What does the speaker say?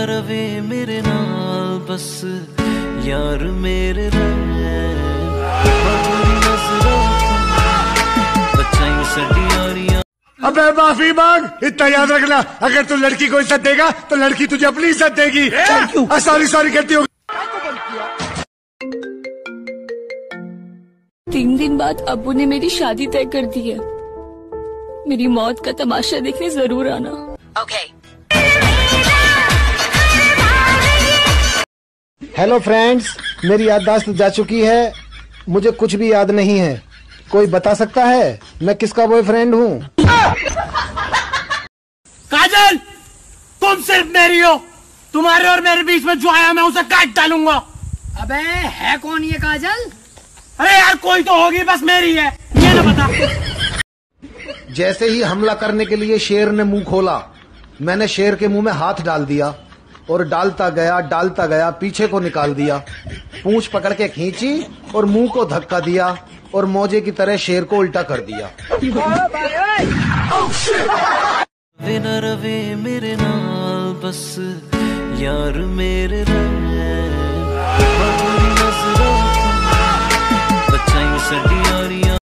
रवे मेरे नाल बस यार मेरे अबे माफी मांग, इतना याद रखना, अगर तू लड़की को इज्जत देगा तो लड़की तुझे अपनी इज्जत देगी। सॉरी सॉरी कहती हो। 3 दिन बाद अब्बू ने मेरी शादी तय कर दी है। मेरी मौत का तमाशा देखने जरूर आना। Okay. हेलो फ्रेंड्स, मेरी याददाश्त जा चुकी है, मुझे कुछ भी याद नहीं है। कोई बता सकता है मैं किसका बॉयफ्रेंड हूँ? काजल, तुम सिर्फ मेरी हो। तुम्हारे और मेरे बीच में जो आया मैं उसे काट डालूंगा। अबे है कौन ये काजल? अरे यार कोई तो होगी, बस मेरी है, ये ना बता। जैसे ही हमला करने के लिए शेर ने मुंह खोला, मैंने शेर के मुंह में हाथ डाल दिया और डालता गया पीछे को निकाल दिया, पूंछ पकड़ के खींची और मुंह को धक्का दिया और मौजे की तरह शेर को उल्टा कर दिया। रवे मेरे नाल बस यार मेरे बचाई सड़ी यारी